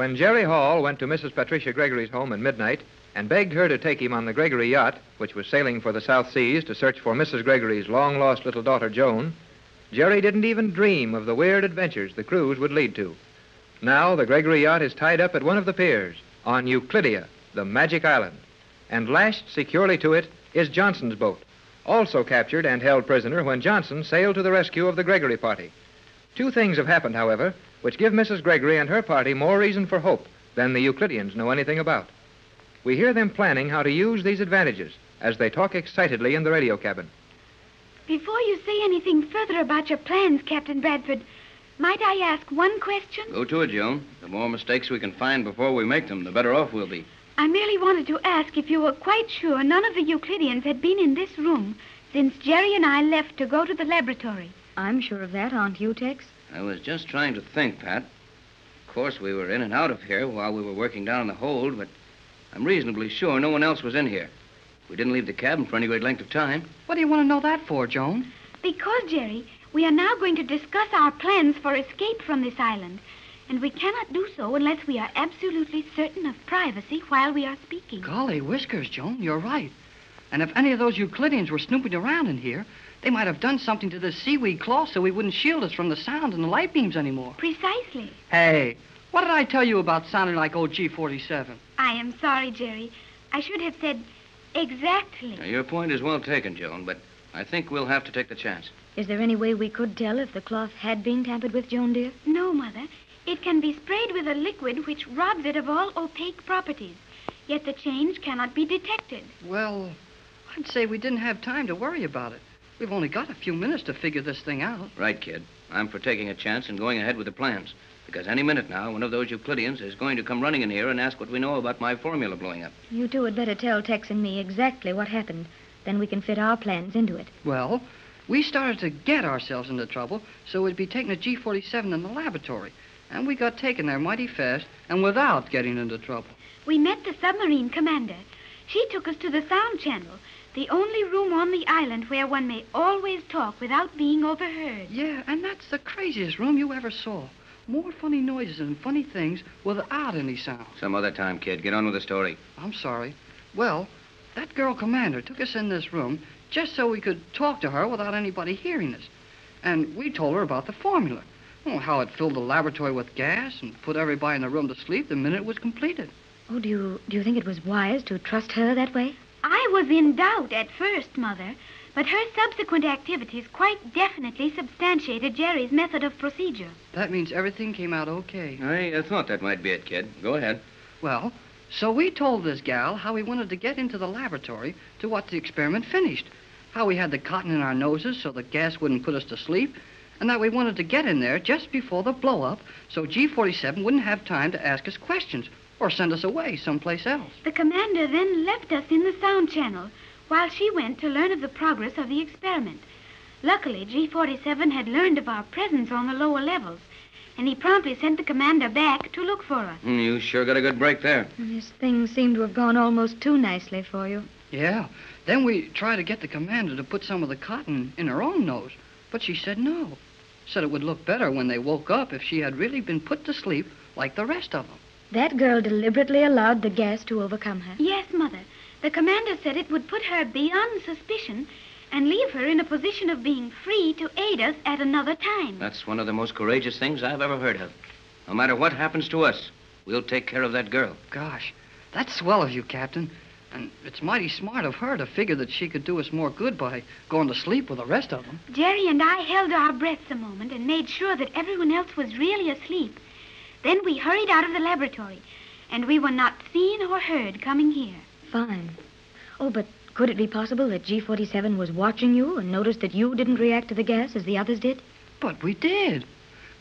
When Jerry Hall went to Mrs. Patricia Gregory's home at midnight and begged her to take him on the Gregory yacht, which was sailing for the South Seas to search for Mrs. Gregory's long-lost little daughter, Joan, Jerry didn't even dream of the weird adventures the cruise would lead to. Now, the Gregory yacht is tied up at one of the piers on Euclidia, the magic island, and lashed securely to it is Johnson's boat, also captured and held prisoner when Johnson sailed to the rescue of the Gregory party. Two things have happened, however, which give Mrs. Gregory and her party more reason for hope than the Euclideans know anything about. We hear them planning how to use these advantages as they talk excitedly in the radio cabin. Before you say anything further about your plans, Captain Bradford, might I ask one question? Go to it, Joan. The more mistakes we can find before we make them, the better off we'll be. I merely wanted to ask if you were quite sure none of the Euclideans had been in this room since Jerry and I left to go to the laboratory. I'm sure of that, aren't you, Tex? I was just trying to think, Pat. Of course, we were in and out of here while we were working down in the hold, but I'm reasonably sure no one else was in here. We didn't leave the cabin for any great length of time. What do you want to know that for, Joan? Because, Jerry, we are now going to discuss our plans for escape from this island, and we cannot do so unless we are absolutely certain of privacy while we are speaking. Golly whiskers, Joan, you're right. And if any of those Euclideans were snooping around in here, they might have done something to this seaweed cloth so we wouldn't shield us from the sound and the light beams anymore. Precisely. Hey, what did I tell you about sounding like old G-47? I am sorry, Jerry. I should have said exactly. Now, your point is well taken, Joan, but I think we'll have to take the chance. Is there any way we could tell if the cloth had been tampered with, Joan, dear? No, Mother. It can be sprayed with a liquid which robs it of all opaque properties. Yet the change cannot be detected. Well, I'd say we didn't have time to worry about it. We've only got a few minutes to figure this thing out. Right, kid. I'm for taking a chance and going ahead with the plans. Because any minute now, one of those Euclideans is going to come running in here and ask what we know about my formula blowing up. You two had better tell Tex and me exactly what happened. Then we can fit our plans into it. Well, we started to get ourselves into trouble, so we'd be taking a G-47 in the laboratory. And we got taken there mighty fast and without getting into trouble. We met the submarine commander. She took us to the sound channel, the only room on the island where one may always talk without being overheard. Yeah, and that's the craziest room you ever saw. More funny noises and funny things without any sound. Some other time, kid. Get on with the story. I'm sorry. Well, that girl commander took us in this room just so we could talk to her without anybody hearing us. And we told her about the formula. Oh, how it filled the laboratory with gas and put everybody in the room to sleep the minute it was completed. Oh, do you think it was wise to trust her that way? I was in doubt at first, Mother, but her subsequent activities quite definitely substantiated Jerry's method of procedure. That means everything came out okay. I thought that might be it, kid. Go ahead. Well, so we told this gal how we wanted to get into the laboratory to watch the experiment finished, how we had the cotton in our noses so the gas wouldn't put us to sleep, and that we wanted to get in there just before the blow-up so G-47 wouldn't have time to ask us questions or send us away someplace else. The commander then left us in the sound channel while she went to learn of the progress of the experiment. Luckily, G-47 had learned of our presence on the lower levels, and he promptly sent the commander back to look for us. You sure got a good break there. This thing seemed to have gone almost too nicely for you. Yeah. Then we tried to get the commander to put some of the cotton in her own nose, but she said no. Said it would look better when they woke up if she had really been put to sleep like the rest of them. That girl deliberately allowed the gas to overcome her. Yes, Mother. The commander said it would put her beyond suspicion and leave her in a position of being free to aid us at another time. That's one of the most courageous things I've ever heard of. No matter what happens to us, we'll take care of that girl. Gosh, that's swell of you, Captain. And it's mighty smart of her to figure that she could do us more good by going to sleep with the rest of them. Jerry and I held our breaths a moment and made sure that everyone else was really asleep. Then we hurried out of the laboratory, and we were not seen or heard coming here. Fine. Oh, but could it be possible that G-47 was watching you and noticed that you didn't react to the gas as the others did? But we did.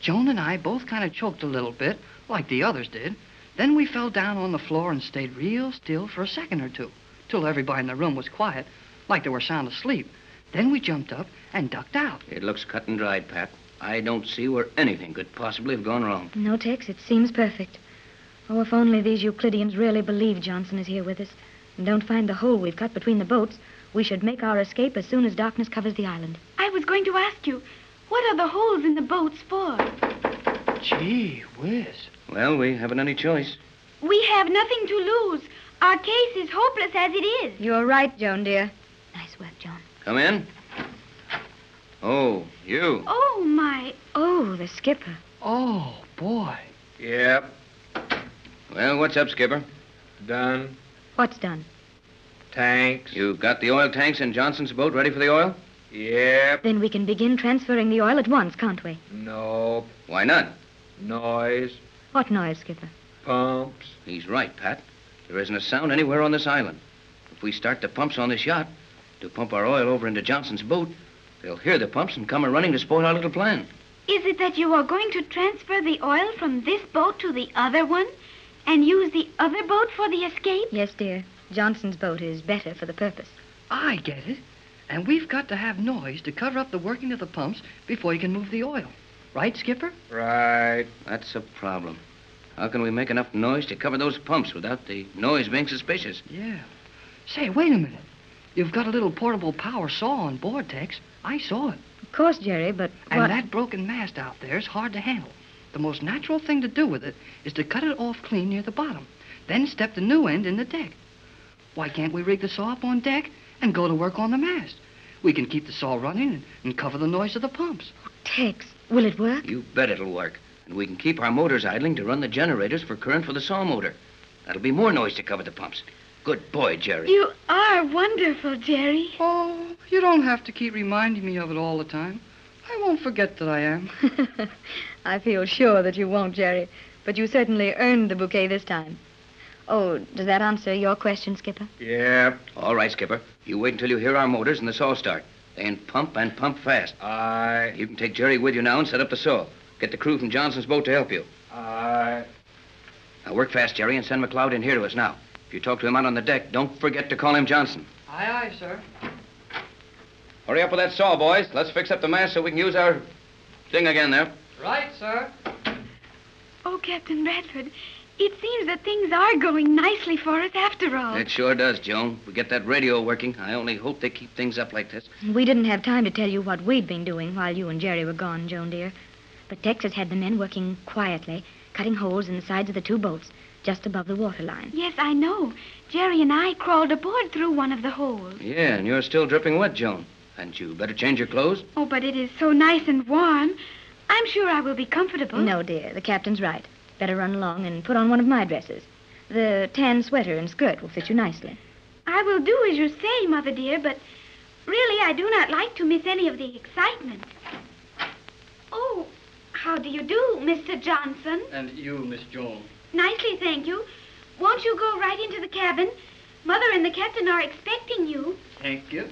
Joan and I both kind of choked a little bit, like the others did. Then we fell down on the floor and stayed real still for a second or two, till everybody in the room was quiet, like they were sound asleep. Then we jumped up and ducked out. It looks cut and dried, Pat. I don't see where anything could possibly have gone wrong. No, Tex, it seems perfect. Oh, if only these Euclideans really believe Johnson is here with us and don't find the hole we've cut between the boats, we should make our escape as soon as darkness covers the island. I was going to ask you, what are the holes in the boats for? Gee whiz. Well, we haven't any choice. We have nothing to lose. Our case is hopeless as it is. You're right, Joan, dear. Nice work, Joan. Come in. Oh, you. Oh, my. Oh, the skipper. Oh, boy. Yep. Well, what's up, Skipper? Done. What's done? Tanks. You got the oil tanks in Johnson's boat ready for the oil? Yep. Then we can begin transferring the oil at once, can't we? Nope. Why not? Noise. What noise, Skipper? Pumps. He's right, Pat. There isn't a sound anywhere on this island. If we start the pumps on this yacht to pump our oil over into Johnson's boat, they'll hear the pumps and come a-running to spoil our little plan. Is it that you are going to transfer the oil from this boat to the other one and use the other boat for the escape? Yes, dear. Johnson's boat is better for the purpose. I get it. And we've got to have noise to cover up the working of the pumps before you can move the oil. Right, Skipper? Right. That's a problem. How can we make enough noise to cover those pumps without the noise being suspicious? Yeah. Say, wait a minute. You've got a little portable power saw on board, Tex. I saw it. Of course, Jerry, but And what... that broken mast out there is hard to handle. The most natural thing to do with it is to cut it off clean near the bottom, then step the new end in the deck. Why can't we rig the saw up on deck and go to work on the mast? We can keep the saw running and cover the noise of the pumps. Tex, will it work? You bet it'll work. And we can keep our motors idling to run the generators for current for the saw motor. That'll be more noise to cover the pumps. Good boy, Jerry. You are wonderful, Jerry. Oh, you don't have to keep reminding me of it all the time. I won't forget that I am. I feel sure that you won't, Jerry. But you certainly earned the bouquet this time. Oh, does that answer your question, Skipper? Yep. All right, Skipper. You wait until you hear our motors and the saw start. Then pump and pump fast. Aye. You can take Jerry with you now and set up the saw. Get the crew from Johnson's boat to help you. Aye. Now work fast, Jerry, and send McLeod in here to us now. If you talk to him out on the deck, don't forget to call him Johnson. Aye, aye, sir. Hurry up with that saw, boys. Let's fix up the mast so we can use our thing again there. Right, sir. Oh, Captain Bradford, it seems that things are going nicely for us after all. It sure does, Joan. If we get that radio working, I only hope they keep things up like this. We didn't have time to tell you what we'd been doing while you and Jerry were gone, Joan, dear. But Tex has had the men working quietly, cutting holes in the sides of the two boats, just above the waterline. Yes, I know. Jerry and I crawled aboard through one of the holes. Yeah, and you're still dripping wet, Joan. Hadn't you better change your clothes? Oh, but it is so nice and warm. I'm sure I will be comfortable. No, dear, the captain's right. Better run along and put on one of my dresses. The tan sweater and skirt will fit you nicely. I will do as you say, Mother dear, but really I do not like to miss any of the excitement. Oh, how do you do, Mr. Johnson? And you, Miss Joan. Nicely, thank you. Won't you go right into the cabin? Mother and the captain are expecting you. Thank you.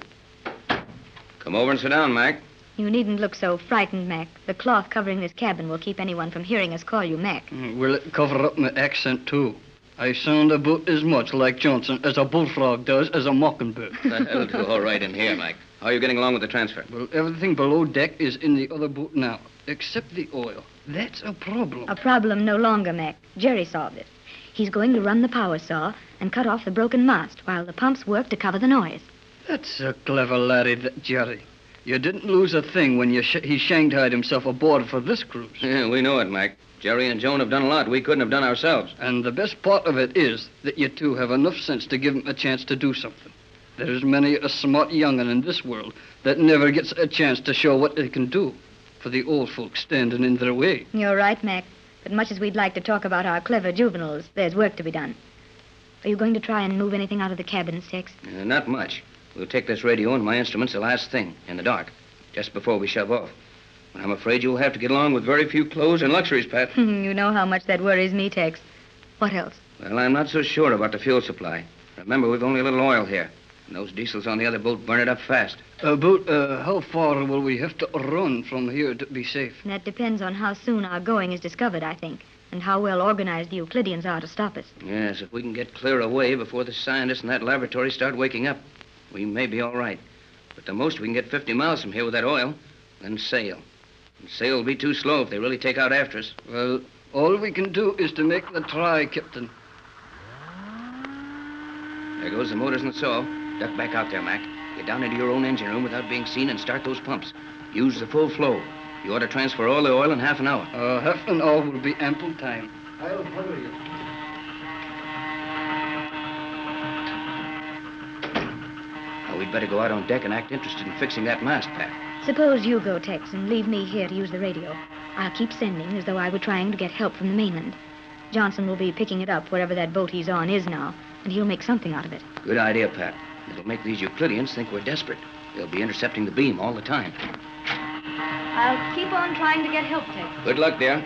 Come over and sit down, Mac. You needn't look so frightened, Mac. The cloth covering this cabin will keep anyone from hearing us call you Mac. Will it cover up my accent, too? I sound about as much like Johnson as a bullfrog does as a mockingbird. That'll do all right in here, Mac. How are you getting along with the transfer? Well, everything below deck is in the other boat now, except the oil. That's a problem. A problem no longer, Mac. Jerry solved it. He's going to run the power saw and cut off the broken mast while the pumps work to cover the noise. That's a clever laddie, that Jerry. You didn't lose a thing when he shanghaied himself aboard for this cruise. Yeah, we know it, Mac. Jerry and Joan have done a lot we couldn't have done ourselves. And the best part of it is that you two have enough sense to give him a chance to do something. There's many a smart young'un in this world that never gets a chance to show what they can do for the old folks standing in their way. You're right, Mac. But much as we'd like to talk about our clever juveniles, there's work to be done. Are you going to try and move anything out of the cabin, Tex? Not much. We'll take this radio and my instruments the last thing, in the dark, just before we shove off. But I'm afraid you'll have to get along with very few clothes and luxuries, Pat. You know how much that worries me, Tex. What else? Well, I'm not so sure about the fuel supply. Remember, we've only a little oil here, and those diesels on the other boat burn it up fast. About how far will we have to run from here to be safe? That depends on how soon our going is discovered, I think, and how well organized the Euclideans are to stop us. Yes, if we can get clear away before the scientists in that laboratory start waking up, we may be all right. But the most we can get 50 miles from here with that oil, then sail. And sail will be too slow if they really take out after us. Well, all we can do is to make the try, Captain. There goes the motors and the saw. Duck back out there, Mac. Get down into your own engine room without being seen and start those pumps. Use the full flow. You ought to transfer all the oil in half an hour. Half an hour will be ample time. I'll follow you. Well, we'd better go out on deck and act interested in fixing that mast, Pat. Suppose you go, Tex, and leave me here to use the radio. I'll keep sending as though I were trying to get help from the mainland. Johnson will be picking it up wherever that boat he's on is now, and he'll make something out of it. Good idea, Pat. It'll make these Euclideans think we're desperate. They'll be intercepting the beam all the time. I'll keep on trying to get help, Tex. Good luck, dear.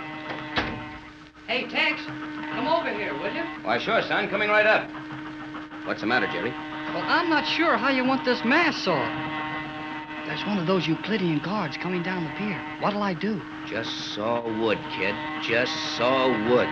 Hey, Tex, come over here, will you? Why, sure, son. Coming right up. What's the matter, Jerry? Well, I'm not sure how you want this mast sawed. There's one of those Euclidean guards coming down the pier. What'll I do? Just saw wood, kid. Just saw wood.